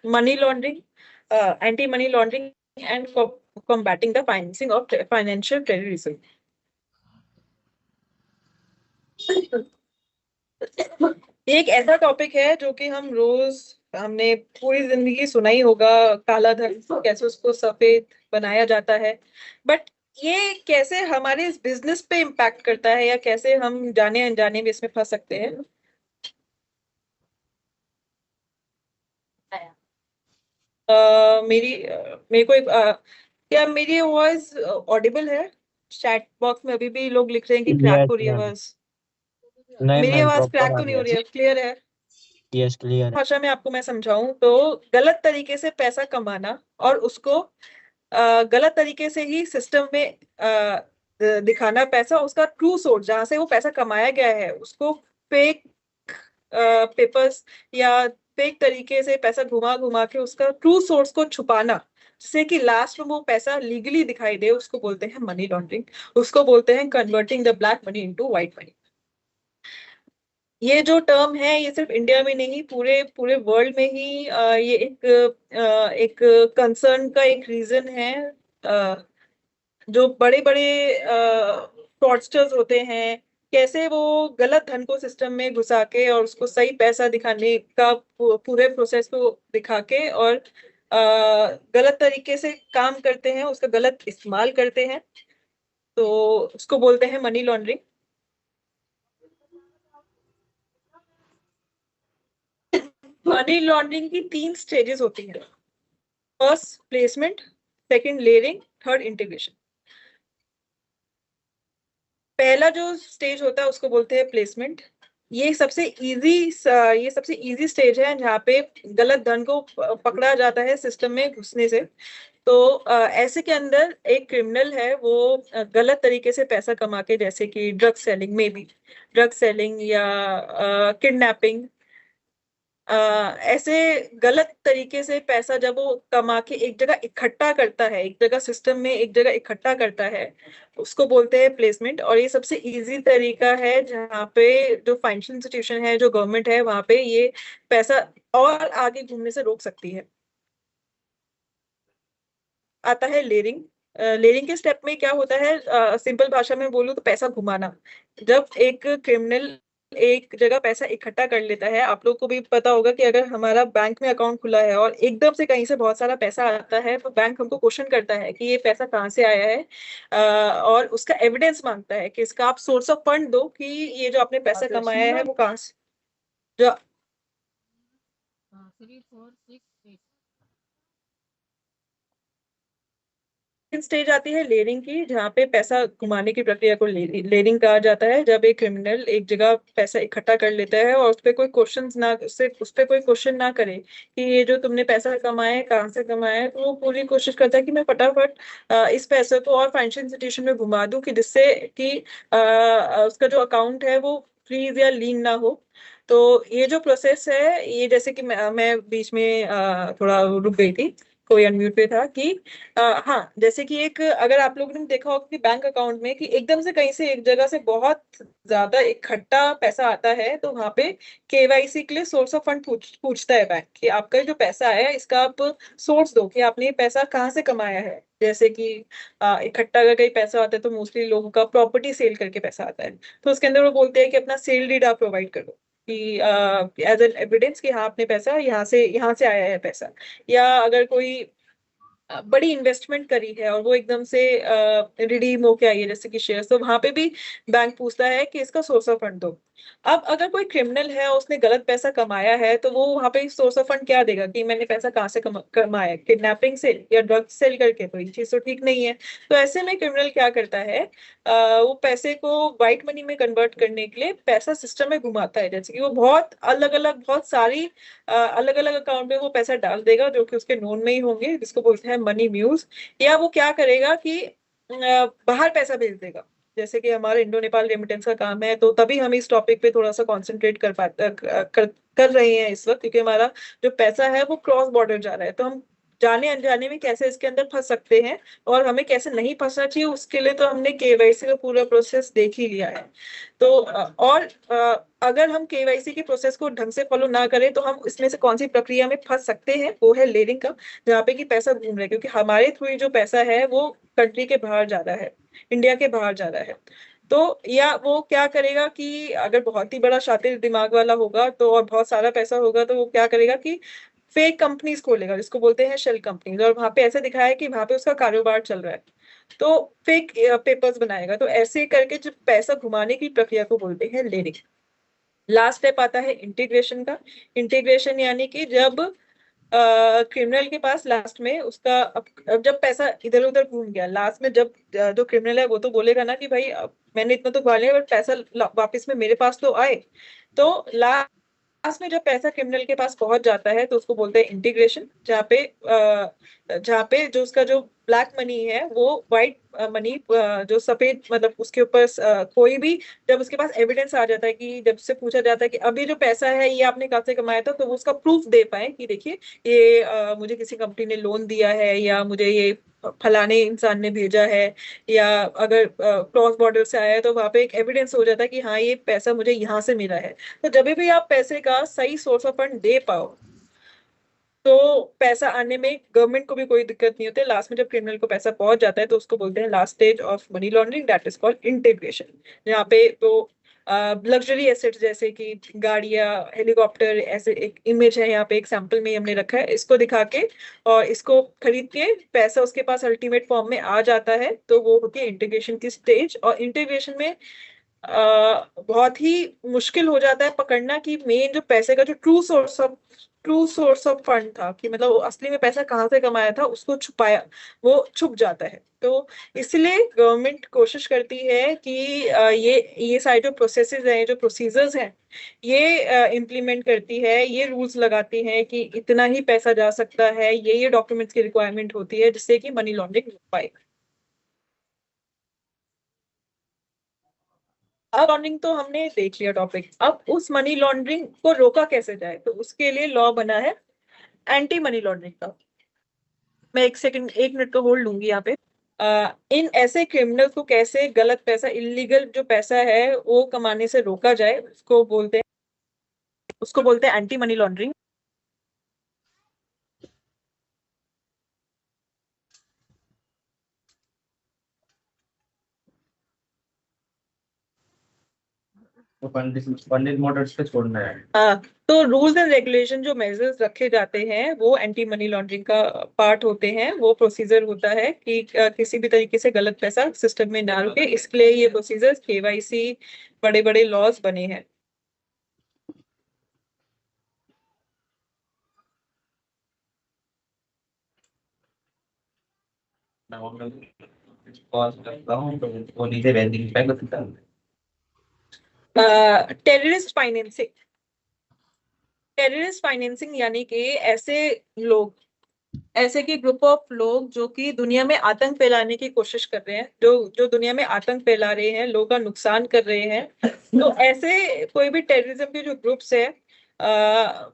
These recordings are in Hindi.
money laundering, anti-money laundering, and combating the financing of financial terrorism. ये एक ऐसा टॉपिक है जो कि हम रोज हमने पूरी जिंदगी सुना ही होगा, काला धन कैसे उसको सफेद बनाया जाता है। बट ये कैसे हमारे इस बिजनेस पे इम्पैक्ट करता है या कैसे हम जाने अनजाने में इसमें फंस सकते हैं। मेरे को क्या मेरी आवाज ऑडिबल है? चैट बॉक्स में अभी भी लोग लिख रहे हैं कि क्रैक यस हो रही है मैम। आवाज। नहीं मेरी मैम, आवाज प्रॉपर क्रैक आ तो नहीं रही हो है। रही है? क्लियर है? यस, क्लियर है। भाषा में आपको मैं समझाऊं तो गलत तरीके से पैसा कमाना और उसको गलत तरीके से ही सिस्टम में दिखाना, पैसा उसका ट्रू सोर्स जहां से वो पैसा कमाया गया है उसको फेक पेपर्स या फेक तरीके से पैसा घुमा घुमा के उसका ट्रू सोर्स को छुपाना, जिससे कि लास्ट में वो पैसा लीगली दिखाई दे, उसको बोलते हैं मनी लॉन्ड्रिंग। उसको बोलते हैं converting the black money into white money. ये जो टर्म है ये सिर्फ इंडिया में नहीं, पूरे पूरे वर्ल्ड में ही ये एक कंसर्न का एक रीजन है। जो बड़े बड़े फ्रॉडस्टर्स होते हैं, कैसे वो गलत धन को सिस्टम में घुसा के और उसको सही पैसा दिखाने का पूरे प्रोसेस को दिखा के और गलत तरीके से काम करते हैं, उसका गलत इस्तेमाल करते हैं, तो उसको बोलते हैं मनी लॉन्ड्रिंग। मनी लॉन्ड्रिंग की 3 स्टेजेस होती है। First placement, second layering, third integration. पहला जो स्टेज होता है उसको बोलते हैं प्लेसमेंट। ये सबसे इजी स्टेज है जहाँ पे गलत धन को पकड़ा जाता है सिस्टम में घुसने से। तो ऐसे के अंदर एक क्रिमिनल है, वो गलत तरीके से पैसा कमा के, जैसे कि ड्रग सेलिंग में भी, ड्रग सेलिंग या किडनैपिंग, ऐसे गलत तरीके से पैसा जब वो कमा के एक जगह इकट्ठा करता है, एक जगह सिस्टम में एक जगह इकट्ठा करता है, उसको बोलते हैं प्लेसमेंट। और ये सबसे इजी तरीका है जहाँ पे जो फाइनेंशियल इंस्टीट्यूशन है, जो गवर्नमेंट है, वहां पे ये पैसा और आगे घूमने से रोक सकती है। आता है लेयरिंग। लेयरिंग के स्टेप में क्या होता है, सिंपल भाषा में बोलूं तो पैसा घुमाना। जब एक क्रिमिनल एक जगह पैसा इकट्ठा कर लेता है, आप लोग को भी पता होगा कि अगर हमारा बैंक में अकाउंट खुला है और एकदम से कहीं से बहुत सारा पैसा आता है तो बैंक हमको क्वेश्चन करता है कि ये पैसा कहाँ से आया है, और उसका एविडेंस मांगता है कि इसका आप सोर्स ऑफ फंड दो कि ये जो आपने पैसा कमाया है वो कहाँ से। जो स्टेज आती है लेयरिंग की, जहाँ पे पैसा घुमाने की प्रक्रिया को लेयरिंग कहा जाता है। जब एक क्रिमिनल एक जगह पैसा इकट्ठा कर लेता है और उस पे कोई क्वेश्चन ना करे कि ये जो तुमने पैसा कमाया है कहाँ से कमाया है, तो वो पूरी कोशिश करता है कि मैं फटाफट इस पैसे को और फाइनेंशियल इंस्टीट्यूशन में घुमा दूं कि जिससे कि उसका जो अकाउंट है वो फ्रीज या लीन ना हो। तो ये जो प्रोसेस है, ये जैसे कि मैं बीच में थोड़ा रुक गई थी, कोई अनम्यूट पे था कि हाँ, जैसे कि एक अगर आप लोगों ने देखा होगा कि बैंक अकाउंट में कि एकदम से कहीं से एक जगह से बहुत ज्यादा इकट्ठा पैसा आता है, तो वहां पे केवाईसी के लिए सोर्स ऑफ फंड पूछता है बैंक कि आपका जो पैसा आया है इसका आप सोर्स दो कि आपने ये पैसा कहाँ से कमाया है। जैसे कि इकट्ठा अगर कहीं पैसा आता है तो मोस्टली लोगों का प्रॉपर्टी सेल करके पैसा आता है, तो उसके अंदर वो बोलते हैं कि अपना सेल डीड आप प्रोवाइड करो कि एज एन एविडेंस कि हाँ आपने पैसा यहाँ से आया है पैसा। या अगर कोई बड़ी इन्वेस्टमेंट करी है और वो एकदम से रिडीम होके आई है, जैसे कि शेयर, तो वहां पे भी बैंक पूछता है कि इसका सोर्स ऑफ फंड दो। अब अगर कोई क्रिमिनल है, उसने गलत पैसा कमाया है, तो वो वहां पे सोर्स ऑफ फंड क्या देगा कि मैंने पैसा कहाँ से कमाया, किडनैपिंग से या ड्रग सेल करके, तो ये चीज तो ठीक नहीं है। तो ऐसे में क्रिमिनल क्या करता है, वो पैसे को व्हाइट मनी में कन्वर्ट करने के लिए पैसा सिस्टम में घुमाता है, जैसे कि वो बहुत सारी अलग अलग अकाउंट में वो पैसा डाल देगा जो कि उसके नोन में ही होंगे, जिसको बोलते हैं मनी म्यूज। या वो क्या करेगा कि बाहर पैसा भेज देगा, जैसे कि हमारा इंडो नेपाल रेमिटेंस का काम है, तो तभी हम इस टॉपिक पे थोड़ा सा कंसंट्रेट कर पाते कर रहे हैं इस वक्त, क्योंकि हमारा जो पैसा है वो क्रॉस बॉर्डर जा रहा है। तो हम जाने अनजाने में कैसे इसके अंदर फंस सकते हैं और हमें कैसे नहीं फंसना चाहिए, उसके लिए तो हमने केवाईसी का पूरा प्रोसेस देख ही लिया है। तो अगर हम केवाईसी की प्रोसेस को ढंग से फॉलो ना करें तो हम इसमें से कौन सी प्रक्रिया में फंस सकते हैं, वो है लेयरिंग का, जहाँ पे कि पैसा घूम रहा है, क्योंकि हमारे थ्रू ही जो पैसा है वो कंट्री के बाहर जा रहा है, इंडिया के बाहर जा रहा है। तो या वो क्या करेगा कि अगर बहुत ही बड़ा शातिर दिमाग वाला होगा तो और बहुत सारा पैसा होगा तो वो क्या करेगा कि फेक कंपनीज खोलेगा, जिसको बोलते हैं शेल कंपनीज, और वहां पे ऐसे दिखाया है कि वहां पे उसका कारोबार चल रहा है, तो फेक पेपर्स बनाएगा। तो ऐसे करके जो पैसा घुमाने की प्रक्रिया को बोलते हैं लेयरिंग। लास्ट स्टेप आता है इंटीग्रेशन का। इंटीग्रेशन यानी कि जब क्रिमिनल के पास लास्ट में उसका अब जब पैसा इधर उधर घूम गया, लास्ट में जब जो क्रिमिनल है वो तो बोलेगा ना कि भाई अब मैंने इतना तो खा लिया, बट पैसा वापस में मेरे पास तो आए। तो लास्ट में जब पैसा क्रिमिनल के पास पहुंच जाता है तो उसको बोलते हैं इंटीग्रेशन, जहाँ पे जो उसका जो ब्लैक मनी है वो व्हाइट मनी, जो सफेद मतलब उसके ऊपर कोई भी, जब उसके पास एविडेंस आ जाता है कि जब से पूछा जाता है कि अब ये जो पैसा है ये आपने कहाँ से कमाया था, तो वो उसका प्रूफ दे पाए कि देखिए ये मुझे किसी कंपनी ने लोन दिया है, या मुझे ये फलाने इंसान ने भेजा है, या अगर क्रॉस बॉर्डर से आया है तो वहां पे एक एविडेंस हो जाता है कि हाँ ये पैसा मुझे यहाँ से मिला है। तो जब भी आप पैसे का सही सोर्स ऑफ फंड दे पाओ तो पैसा आने में गवर्नमेंट को भी कोई दिक्कत नहीं होती। लास्ट में जब क्रिमिनल को पैसा पहुंच जाता है तो उसको बोलते हैं last stage of money laundering, that is called integration. यहाँ पे तो लग्जरी एसेट्स जैसे कि गाड़ियां, हेलीकॉप्टर, ऐसे एक इमेज है यहाँ पे, एक सैंपल में हमने रखा है, इसको दिखा के और इसको खरीद के पैसा उसके पास अल्टीमेट फॉर्म में आ जाता है, तो वो होती है इंटीग्रेशन की स्टेज। और इंटीग्रेशन में बहुत ही मुश्किल हो जाता है पकड़ना कि मेन जो पैसे का जो ट्रू सोर्स ऑफ फंड था, कि मतलब वो असली में पैसा कहाँ से कमाया था, उसको छुपाया, वो छुप जाता है। तो इसलिए गवर्नमेंट कोशिश करती है कि ये सारे जो प्रोसेसेस हैं, जो प्रोसीजर्स हैं, ये इम्प्लीमेंट करती है, ये रूल्स लगाती है कि इतना ही पैसा जा सकता है, ये डॉक्यूमेंट्स की रिक्वायरमेंट होती है जिससे कि मनी लॉन्ड्रिंग हो पाए। अब लॉन्ड्रिंग तो हमने देख लिया टॉपिक, अब उस मनी लॉन्ड्रिंग को रोका कैसे जाए, तो उसके लिए लॉ बना है एंटी मनी लॉन्ड्रिंग का। मैं एक सेकंड, 1 मिनट का होल्ड लूंगी यहाँ पे। इन ऐसे क्रिमिनल्स को कैसे गलत पैसा, इलीगल जो पैसा है वो कमाने से रोका जाए, उसको बोलते हैं एंटी मनी लॉन्ड्रिंग। तो पंडित पंडित मोटर्स पे छोड़ना है। हाँ, तो रूल्स एंड रेगुलेशन जो मेजर्स रखे जाते हैं वो एंटी मनी लॉन्ड्रिंग का पार्ट होते हैं। वो प्रोसीजर होता है कि किसी भी तरीके से गलत पैसा सिस्टम में ना रुके, इसलिए ये प्रोसीजर केवाईसी, बड़े बड़े लॉज बने हैं। मैं कॉल करता हूँ तो वो नीचे बैंकिंग बैंक होता है। टेररिस्ट फाइनेंसिंग यानी कि लोग ऐसे की ग्रुप ऑफ लोग जो कि दुनिया में आतंक फैलाने की कोशिश कर रहे हैं, जो जो दुनिया में आतंक फैला रहे हैं, लोगों का नुकसान कर रहे हैं। तो ऐसे कोई भी टेररिज्म के जो ग्रुप्स है, आ,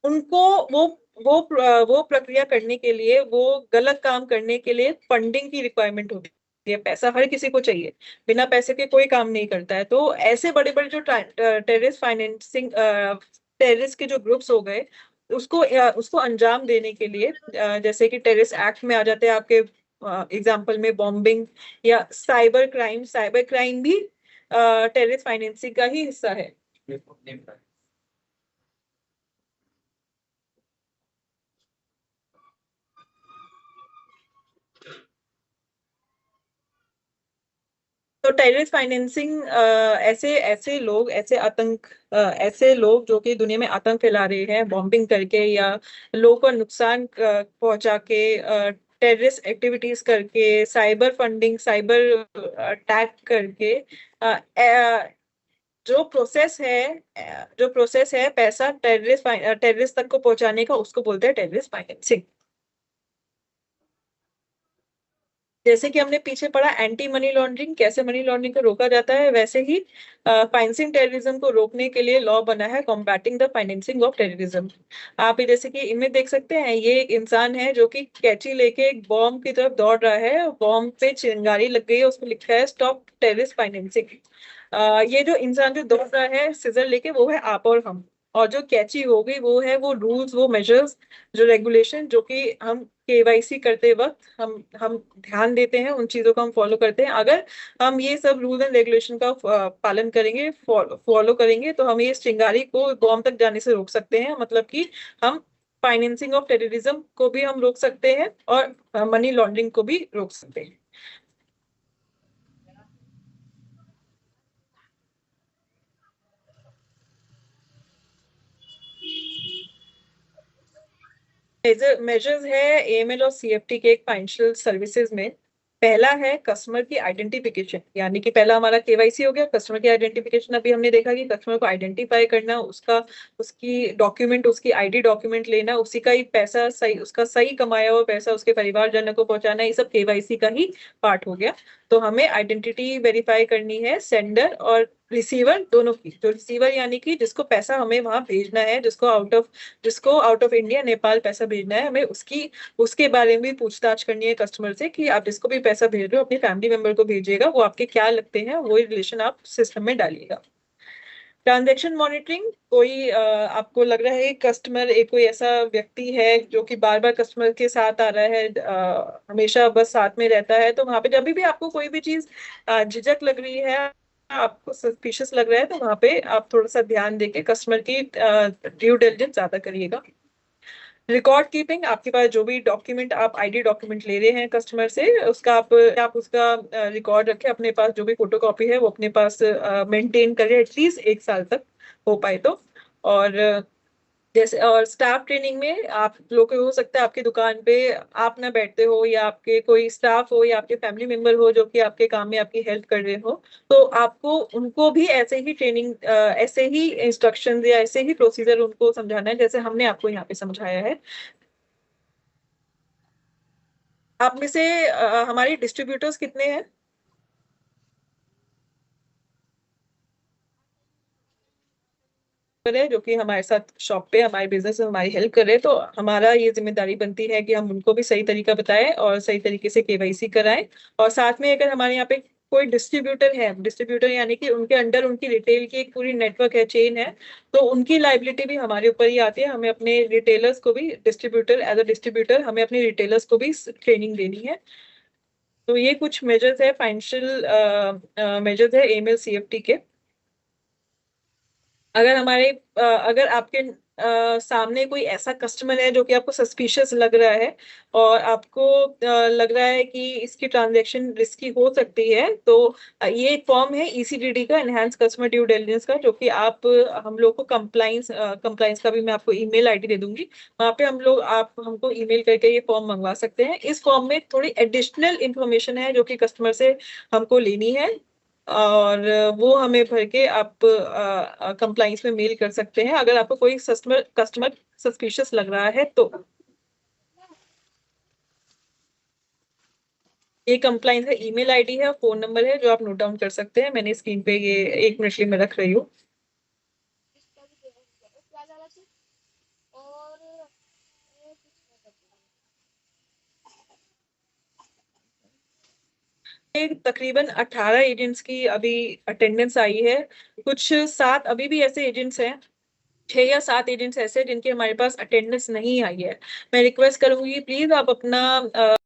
उनको वो वो प्रक्रिया करने के लिए, वो गलत काम करने के लिए फंडिंग की रिक्वायरमेंट होती है। पैसा हर किसी को चाहिए, बिना पैसे के कोई काम नहीं करता है। तो ऐसे बड़े बड़े जो टेररिस्ट के जो ग्रुप्स हो गए, उसको अंजाम देने के लिए, जैसे कि टेररिस्ट एक्ट में आ जाते हैं आपके एग्जाम्पल में बॉम्बिंग या साइबर क्राइम भी टेररिस्ट फाइनेंसिंग का ही हिस्सा है। तो टेररिस्ट फाइनेंसिंग ऐसे ऐसे लोग ऐसे आतंक ऐसे लोग जो कि दुनिया में आतंक फैला रहे हैं, बॉम्बिंग करके या लोगों को नुकसान पहुंचा के, टेररिस्ट एक्टिविटीज करके, साइबर फंडिंग, साइबर अटैक करके, जो प्रोसेस है जो प्रोसेस है पैसा टेररिस्ट तक को पहुंचाने का, उसको बोलते हैं टेररिस्ट फाइनेंसिंग। जैसे कि हमने पीछे पढ़ा एंटी मनी लॉन्ड्रिंग, कैसे मनी लॉन्ड्रिंग को रोका जाता है, वैसे ही फाइनेंसिंग टेररिज्म को रोकने के लिए लॉ बना है combating the financing of terrorism. आप ये जैसे कि इनमें देख सकते हैं, ये एक इंसान है जो कि कैंची लेके एक बॉम्ब की तरफ दौड़ रहा है, बॉम्ब पे चिंगारी लग गई है, उसमें लिखा है स्टॉप टेररिस्ट फाइनेंसिंग। ये जो इंसान जो दौड़ रहा है सिजर लेके, वो है आप और हम। और जो कैची हो गई वो है वो रूल्स, वो मेजर्स, जो रेगुलेशन जो कि हम केवाईसी करते वक्त हम ध्यान देते हैं, उन चीजों को हम फॉलो करते हैं। अगर हम ये सब रूल एंड रेगुलेशन का पालन करेंगे, फॉलो करेंगे, तो हम ये चिंगारी को बॉम्ब तक जाने से रोक सकते हैं। मतलब कि हम फाइनेंसिंग ऑफ टेररिज्म को भी हम रोक सकते हैं और मनी लॉन्ड्रिंग को भी रोक सकते हैं। मेजर्स है एएमएल और सीएफटी के एक फाइनेंशियल सर्विसेज में। पहला है कस्टमर की आइडेंटिफिकेशन, यानी कि पहला हमारा केवाईसी हो गया, कस्टमर की आइडेंटिफिकेशन। अभी हमने देखा कि कस्टमर को आइडेंटिफाई करना, उसका उसकी डॉक्यूमेंट, उसकी आईडी डॉक्यूमेंट लेना, उसी का ही पैसा सही, उसका सही कमाया हुआ पैसा उसके परिवारजनों को पहुंचाना, ये सब केवाईसी का ही पार्ट हो गया। तो हमें आइडेंटिटी वेरीफाई करनी है सेंडर और रिसीवर दोनों की। जो रिसीवर यानी कि जिसको पैसा हमें वहां भेजना है, जिसको आउट ऑफ इंडिया नेपाल पैसा भेजना है, हमें उसकी उसके बारे में भी पूछताछ करनी है कस्टमर से कि आप जिसको भी पैसा भेज रहे हो अपने फैमिली मेंबर को भेजिएगा, वो आपके क्या लगते हैं, वही रिलेशन आप सिस्टम में डालिएगा। ट्रांजैक्शन मॉनिटरिंग, कोई आपको लग रहा है कस्टमर एक कोई ऐसा व्यक्ति है जो कि बार बार कस्टमर के साथ आ रहा है, हमेशा बस साथ में रहता है, तो वहां पे जब भी आपको कोई भी चीज झिझक लग रही है, आपको सस्पिशियस लग रहा है, तो वहां पे आप थोड़ा सा ध्यान देके कस्टमर की ड्यू डिलिजेंस ज्यादा करिएगा। रिकॉर्ड कीपिंग, आपके पास जो भी डॉक्यूमेंट, आप आईडी डॉक्यूमेंट ले रहे हैं कस्टमर से, उसका आप उसका रिकॉर्ड रखें अपने पास, जो भी फोटोकॉपी है वो अपने पास मेंटेन करें एटलीस्ट 1 साल तक हो पाए तो। और जैसे और स्टाफ ट्रेनिंग में आप लोग को हो सकता है आपकी दुकान पे आप ना बैठते हो, या आपके कोई स्टाफ हो या आपके फैमिली मेंबर हो जो कि आपके काम में आपकी हेल्प कर रहे हो, तो आपको उनको भी ऐसे ही ट्रेनिंग, ऐसे ही इंस्ट्रक्शंस या ऐसे ही प्रोसीजर उनको समझाना है जैसे हमने आपको यहाँ पे समझाया है। आप में से हमारे डिस्ट्रीब्यूटर्स कितने हैं? है जो कि हमारे साथ शॉप पे हमारे बिजनेस में हमारी हेल्प कर रहे हैं, तो हमारा ये जिम्मेदारी बनती है कि हम उनको भी सही तरीका बताएं और सही तरीके से केवाईसी कराएं। और साथ में अगर हमारे यहाँ पे कोई डिस्ट्रीब्यूटर है, डिस्ट्रीब्यूटर यानी कि उनके अंडर उनकी रिटेल की एक पूरी नेटवर्क है, चेन है, तो उनकी लाइबिलिटी भी हमारे ऊपर ही आती है। हमें अपने रिटेलर्स को भी, डिस्ट्रीब्यूटर एज अ डिस्ट्रीब्यूटर हमें अपने रिटेलर्स को भी ट्रेनिंग देनी है। तो ये कुछ मेजर्स है, फाइनेंशियल मेजर्स है एएमएल सीएफटी के। अगर हमारे अगर आपके सामने कोई ऐसा कस्टमर है जो कि आपको सस्पिशियस लग रहा है और आपको लग रहा है कि इसकी ट्रांजैक्शन रिस्की हो सकती है, तो ये एक फॉर्म है ईसीडीडी का, एनहांस कस्टमर ड्यू डिलिजेंस का, जो कि आप हम लोग को कंप्लाइंस का भी मैं आपको ईमेल आईडी दे दूंगी। वहाँ पे आप हमको ईमेल करके ये फॉर्म मंगवा सकते हैं। इस फॉर्म में थोड़ी एडिशनल इंफॉर्मेशन है जो कि कस्टमर से हमको लेनी है, और वो हमें भर के आप कंप्लाइंस में मेल कर सकते हैं अगर आपको कोई कस्टमर कस्टमर सस्पिशियस लग रहा है तो। ये कंप्लाइंस का ईमेल आईडी है, फोन नंबर है जो आप नोट डाउन कर सकते हैं। मैंने स्क्रीन पे ये 1 मिनट के लिए मैं रख रही हूँ। तकरीबन 18 एजेंट्स की अभी अटेंडेंस आई है। कुछ 7 अभी भी ऐसे एजेंट्स हैं, 6 या 7 एजेंट्स ऐसे जिनके हमारे पास अटेंडेंस नहीं आई है। मैं रिक्वेस्ट करूंगी प्लीज आप अपना